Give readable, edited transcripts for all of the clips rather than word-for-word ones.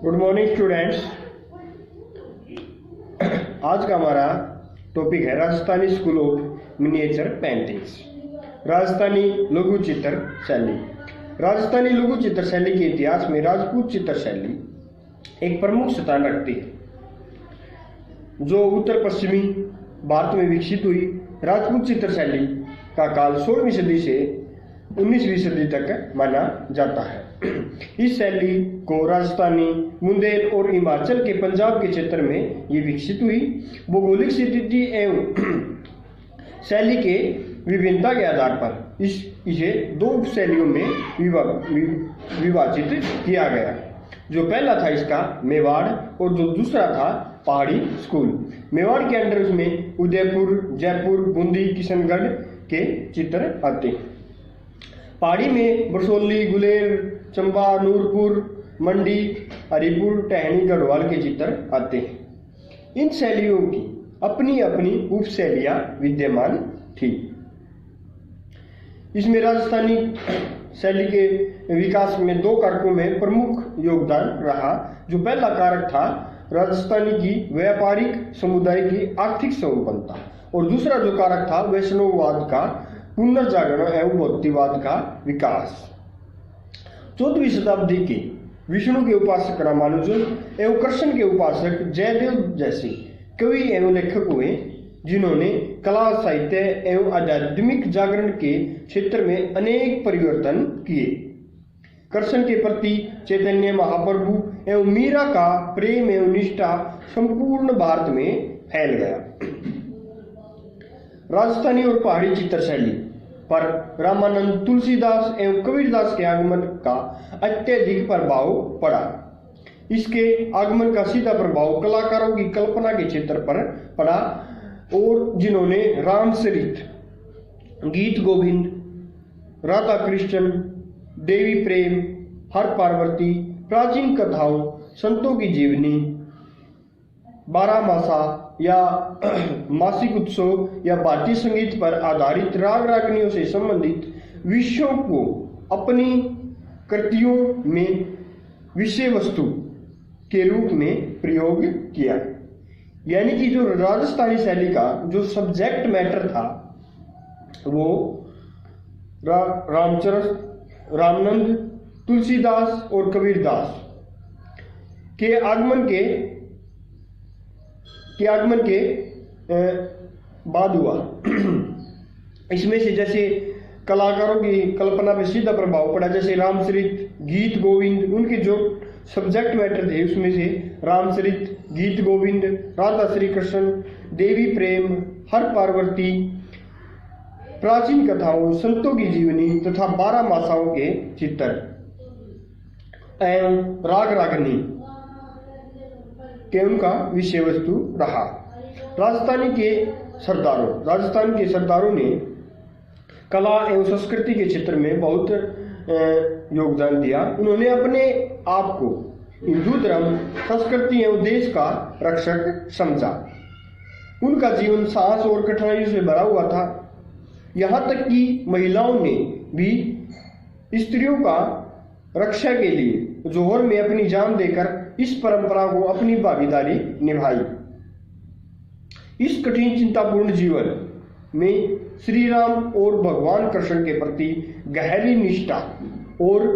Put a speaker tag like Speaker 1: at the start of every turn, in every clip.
Speaker 1: Good morning students. आज का हमारा टॉपिक है Rajasthani school of miniature paintings. Rajasthani लघु चित्र शैली। राजस्थानी लघु चित्र शैली के इतिहास में राजपूत चित्र शैली एक प्रमुख स्थान रखती है, जो उत्तर पश्चिमी भारत में विकसित हुई। राजपूत चित्र शैली का काल 16वीं सदी से 19वीं सदी तक माना जाता है। इस शैली को राजस्थानी, बुंदेल और हिमाचल के पंजाब के क्षेत्र में ये विकसित हुई। भौगोलिक स्थिति एवं शैली के विभिन्नता के आधार पर इसे दो उपशैलियों में विभाजित किया गया। जो पहला था इसका मेवाड़ और जो दूसरा था पहाड़ी स्कूल। मेवाड़ के अंडर उसमें उदयपुर, जयपुर, बूंदी, किशनगढ़ के चित्र आते हैं। पहाड़ी में बरसोली, गुलेर, चंबा, नूरपुर, मंडी, हरिपुर, टहनी, गढ़वाल के चित्र आते हैं। इन शैलियों की अपनी अपनी उपशैलियां विद्यमान थी। इसमें राजस्थानी शैली के विकास में दो कारकों में प्रमुख योगदान रहा। जो पहला कारक था राजस्थानी की व्यापारिक समुदाय की आर्थिक संपन्नता, और दूसरा जो कारक था वैष्णववाद का पुनर्जागरण एवं बौद्धवाद का विकास। 14वीं शताब्दी के विष्णु के उपासक रामानुजन एवं कृष्ण के उपासक जयदेव जैसे कवि एवं लेखक हुए, जिन्होंने कला, साहित्य एवं आध्यात्मिक जागरण के क्षेत्र में अनेक परिवर्तन किए। कृष्ण के प्रति चैतन्य महाप्रभु एवं मीरा का प्रेम एवं निष्ठा संपूर्ण भारत में फैल गया। राजस्थानी और पहाड़ी चित्र शैली पर रामानंद, तुलसीदास एवं कबीरदास के आगमन का अत्यधिक प्रभाव पड़ा। इसके आगमन का सीधा प्रभाव कलाकारों की कल्पना के क्षेत्र पर पड़ा, और जिन्होंने रामचरित, गीत गोविंद, राधा कृष्ण, देवी प्रेम, हर पार्वती, प्राचीन कथाओं, संतों की जीवनी, बारहमासा या मासिक उत्सव या भारतीय संगीत पर आधारित राग रागनियों से संबंधित विषयों को अपनी कृतियों में विषय वस्तु के रूप में प्रयोग किया। यानी कि जो राजस्थानी शैली का जो सब्जेक्ट मैटर था वो रामचरित, रामानंद, तुलसीदास और कबीरदास के आगमन के बाद हुआ। इसमें से जैसे कलाकारों की कल्पना पे सीधा प्रभाव पड़ा, जैसे रामचरित, गीत गोविंद, उनके जो सब्जेक्ट मैटर थे उसमें से रामचरित, गीत गोविंद, राधा श्री कृष्ण, देवी प्रेम, हर पार्वती, प्राचीन कथाओं, संतों की जीवनी तथा 12 मासाओं के चित्र एवं राग रागनी के उनका विषय वस्तु रहा। राजस्थान के सरदारों ने कला एवं संस्कृति के क्षेत्र में बहुत योगदान दिया। उन्होंने अपने आप को हिंदू धर्म, संस्कृति एवं देश का रक्षक समझा। उनका जीवन साहस और कठिनाइयों से भरा हुआ था। यहाँ तक कि महिलाओं ने भी स्त्रियों का रक्षा के लिए जोहर में अपनी जान देकर इस परंपरा को अपनी भागीदारी निभाई। इस कठिन चिंतापूर्ण जीवन में श्री राम और भगवान कृष्ण के प्रति गहरी निष्ठा और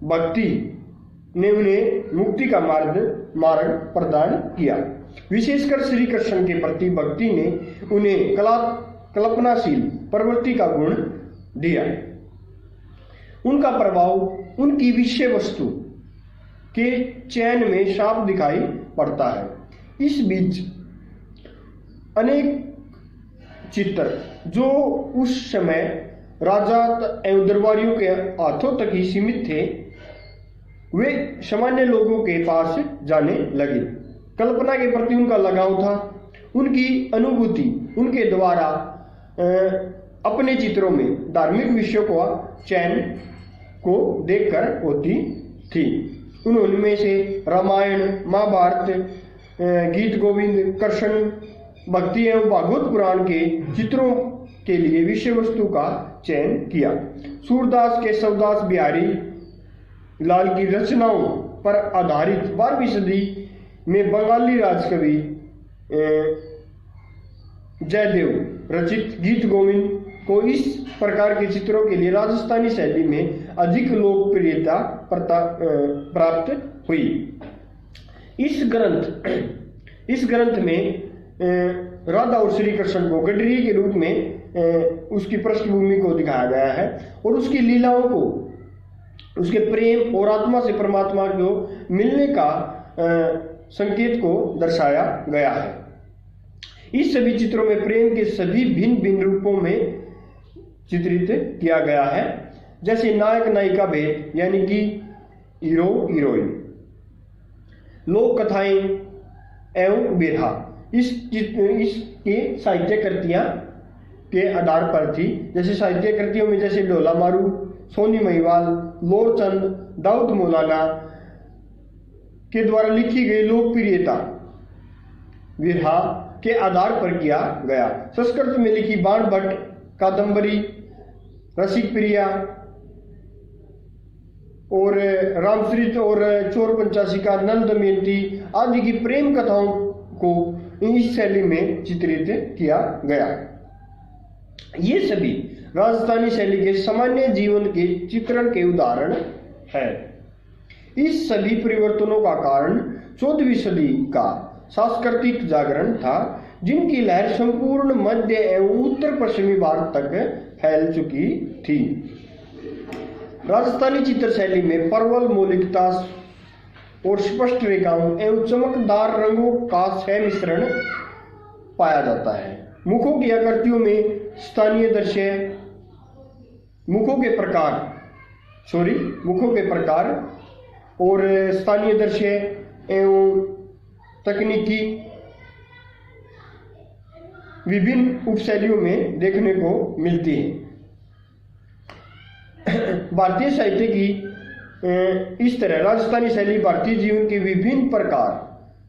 Speaker 1: भक्ति ने उन्हें मुक्ति का मार्ग प्रदान किया। विशेषकर श्री कृष्ण के प्रति भक्ति ने उन्हें कल्पनाशील प्रवृत्ति का गुण दिया। उनका प्रभाव उनकी विषय वस्तु के चयन में साफ दिखाई पड़ता है। इस बीच अनेक चित्र जो उस समय राजा एवं दरबारियों के हाथों तक ही सीमित थे, वे सामान्य लोगों के पास जाने लगे। कल्पना के प्रति उनका लगाव था। उनकी अनुभूति उनके द्वारा अपने चित्रों में धार्मिक विषयों का चयन को देखकर होती थी। उनमें से रामायण, महाभारत, गीत गोविंद, कृष्ण भक्ति एवं भागवत पुराण के चित्रों के लिए विषय वस्तु का चयन किया। सूरदास, केशवदास, बिहारी लाल की रचनाओं पर आधारित 12वीं सदी में बंगाली राजकवि जयदेव रचित गीत गोविंद को इस प्रकार के चित्रों के लिए राजस्थानी शैली में अधिक लोकप्रियता प्राप्त हुई। इस ग्रंथ में राधा और श्री कृष्ण को गडरी के रूप में उसकी पृष्ठभूमि को दिखाया गया है और उसकी लीलाओं को, उसके प्रेम और आत्मा से परमात्मा को मिलने का संकेत को दर्शाया गया है। इस सभी चित्रों में प्रेम के सभी भिन्न भिन्न रूपों में चित्रित किया गया है, जैसे नायक नायिका भेद यानी कि हीरो हीरोइन, लोक कथाएं एवं बिरहा इसके साहित्य कृतियां के आधार पर थी। जैसे साहित्य कृतियों में जैसे ढोला मारू, सोनी महिवाल, लोरचंद, दाऊद मौलाना के द्वारा लिखी गई लोकप्रियता विरहा के आधार पर किया गया। संस्कृत में लिखी बाण भट्ट कादंबरी, रसिक प्रिया और रामचरित और चोर पंचाशिका, नल दमयंती आदि की प्रेम कथाओं को इस शैली में चित्रित किया गया। ये सभी राजस्थानी शैली के सामान्य जीवन के चित्रण के उदाहरण हैं। इस सभी परिवर्तनों का कारण 14वीं सदी का सांस्कृतिक जागरण था, जिनकी लहर संपूर्ण मध्य एवं उत्तर पश्चिमी भारत तक फैल चुकी थी। राजस्थानी चित्र शैली में प्रबल मौलिकता और स्पष्ट रेखाओं एवं चमकदार रंगों का मिश्रण पाया जाता है। मुखों की आकृतियों में स्थानीय दृश्य, मुखों के प्रकार और स्थानीय दृश्य एवं तकनीकी विभिन्न उपशैलियों में देखने को मिलती है। भारतीय साहित्य की इस तरह राजस्थानी शैली भारतीय जीवन के विभिन्न प्रकार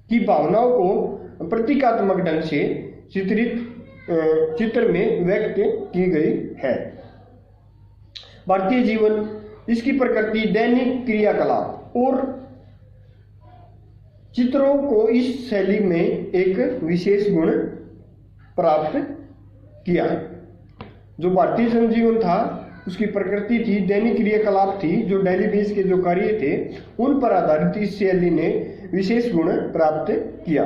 Speaker 1: की भावनाओं को प्रतीकात्मक ढंग से चित्र में व्यक्त की गई है। भारतीय जीवन, इसकी प्रकृति, दैनिक क्रियाकलाप और चित्रों को इस शैली में एक विशेष गुण प्राप्त किया। जो भारतीय जनजीवन था उसकी प्रकृति थी, दैनिक क्रियाकलाप थी, जो डेली बेस के जो कार्य थे उन पर आधारित इस शैली ने विशेष गुण प्राप्त किया।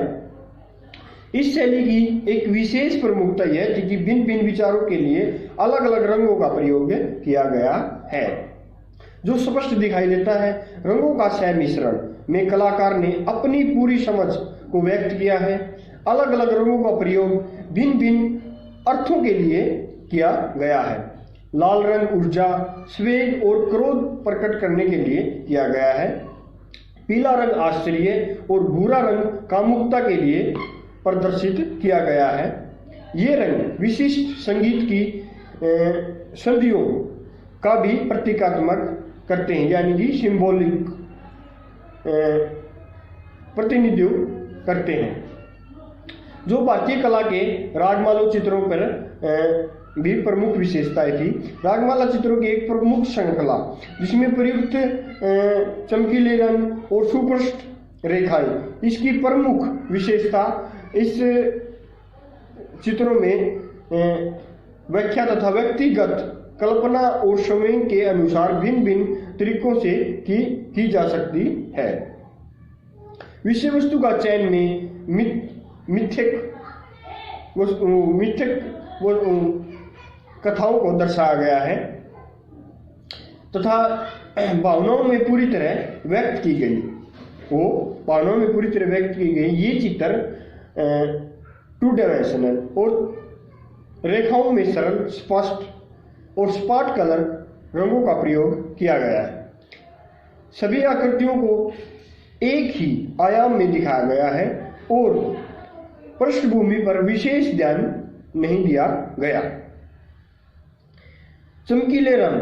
Speaker 1: इस शैली की एक विशेष प्रमुखता यह थी कि भिन्न भिन्न विचारों के लिए अलग अलग रंगों का प्रयोग किया गया है, जो स्पष्ट दिखाई देता है। रंगों का सहमिश्रण में कलाकार ने अपनी पूरी समझ को व्यक्त किया है। अलग अलग रंगों का प्रयोग भिन्न भिन्न अर्थों के लिए किया गया है। लाल रंग ऊर्जा, स्वेग और क्रोध प्रकट करने के लिए किया गया है। पीला रंग आश्चर्य और भूरा रंग कामुकता के लिए प्रदर्शित किया गया है। ये रंग विशिष्ट संगीत की संधियों का भी प्रतीकात्मक करते हैं, यानी कि सिंबॉलिक प्रतिनिधित्व करते हैं। जो भारतीय कला के रागमाला चित्रों पर भी प्रमुख विशेषताएं थी। रागमाला चित्रों की एक प्रमुख श्रृंखला जिसमें प्रयुक्त चमकीले रंग और सुस्पष्ट रेखाएं, इसकी प्रमुख विशेषता इस चित्रों में व्याख्या तथा व्यक्तिगत कल्पना और समय के अनुसार भिन्न भिन्न तरीकों से की जा सकती है। विषय वस्तु का चयन में मिथ्यक कथाओं को दर्शाया गया है तथा भावनाओं में पूरी तरह व्यक्त की गई। ये चित्र टू डायमेंशनल और रेखाओं में सरल, स्पष्ट और स्पॉट कलर रंगों का प्रयोग किया गया है। सभी आकृतियों को एक ही आयाम में दिखाया गया है और पृष्ठभूमि पर विशेष ध्यान नहीं दिया गया। चमकीले रंग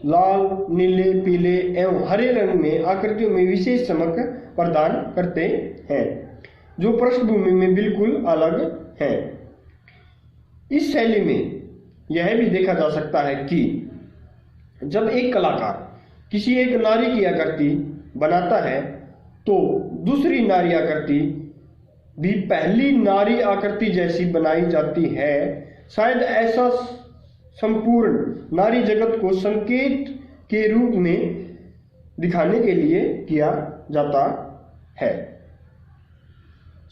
Speaker 1: लाल, नीले, पीले एवं हरे रंग में आकृतियों में विशेष चमक प्रदान करते हैं, जो पृष्ठभूमि में बिल्कुल अलग है। इस शैली में यह भी देखा जा सकता है कि जब एक कलाकार किसी एक नारी की आकृति बनाता है तो दूसरी नारी आकृति भी पहली नारी आकृति जैसी बनाई जाती है। शायद ऐसा संपूर्ण नारी जगत को संकेत के रूप में दिखाने के लिए किया जाता है।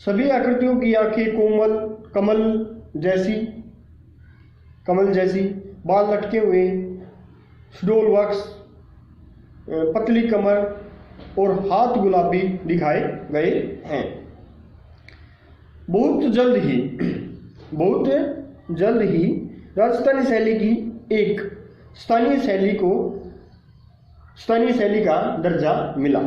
Speaker 1: सभी आकृतियों की आंखें कोमल कमल जैसी, बाल लटके हुए, सुडोल वक्ष, पतली कमर और हाथ गुलाबी दिखाए गए हैं। बहुत जल्द ही राजस्थानी शैली की एक स्थानीय शैली का दर्जा मिला।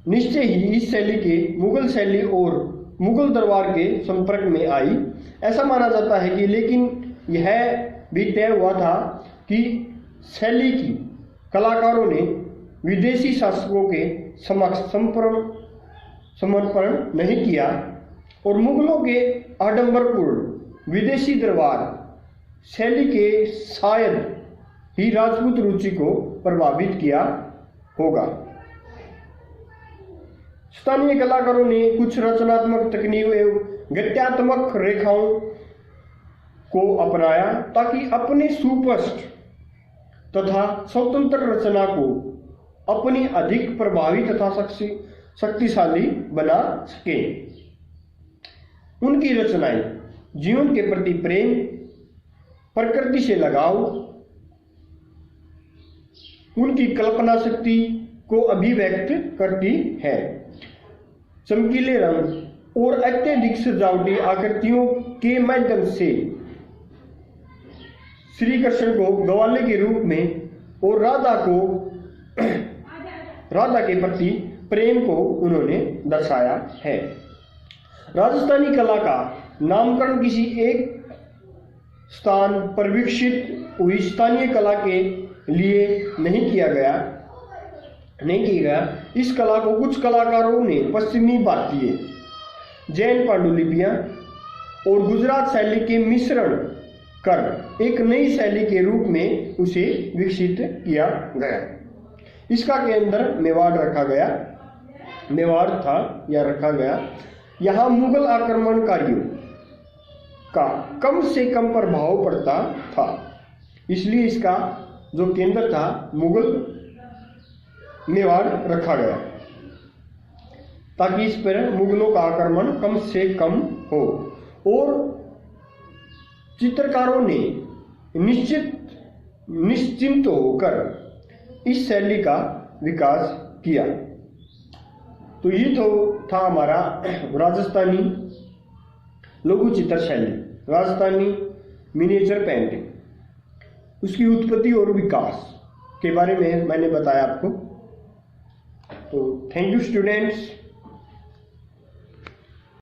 Speaker 1: निश्चय ही इस शैली के मुगल शैली और मुगल दरबार के संपर्क में आई। ऐसा माना जाता है कि लेकिन यह भी तय हुआ था कि शैली की कलाकारों ने विदेशी शासकों के समक्ष समर्पण नहीं किया और मुगलों के आडंबरपूर्ण विदेशी दरबार शैली के शायद ही राजपूत रुचि को प्रभावित किया होगा। स्थानीय कलाकारों ने कुछ रचनात्मक तकनीकों एवं गत्यात्मक रेखाओं को अपनाया ताकि अपने सुस्पष्ट तथा स्वतंत्र रचना को अपनी अधिक प्रभावी तथा शक्तिशाली बना सके। उनकी रचनाएं जीवन के प्रति प्रेम, प्रकृति से लगाव, उनकी कल्पना शक्ति को अभिव्यक्त करती है। चमकीले रंग और अत्यधिक सजावटी आकृतियों के माध्यम से श्री कृष्ण को ग्वाले के रूप में और राधा के प्रति प्रेम को उन्होंने दर्शाया है। राजस्थानी कला का नामकरण किसी एक स्थान पर विकसित हुई स्थानीय कला के लिए नहीं किया गया। इस कला को कुछ कलाकारों ने पश्चिमी भारतीय, जैन पांडुलिपियां और गुजरात शैली के मिश्रण कर एक नई शैली के रूप में उसे विकसित किया गया। इसका केंद्र मेवाड़ रखा गया। यहाँ मुगल आक्रमणकारियों का कम से कम प्रभाव पड़ता था, इसलिए इसका जो केंद्र था मेवाड़ रखा गया ताकि इस पर मुगलों का आक्रमण कम से कम हो। और चित्रकारों ने निश्चिंत होकर इस शैली का विकास किया। तो ये तो था हमारा राजस्थानी लघु चित्र शैली, राजस्थानी मिनिएचर पेंटिंग, उसकी उत्पत्ति और विकास के बारे में मैंने बताया आपको। तो थैंक यू स्टूडेंट्स।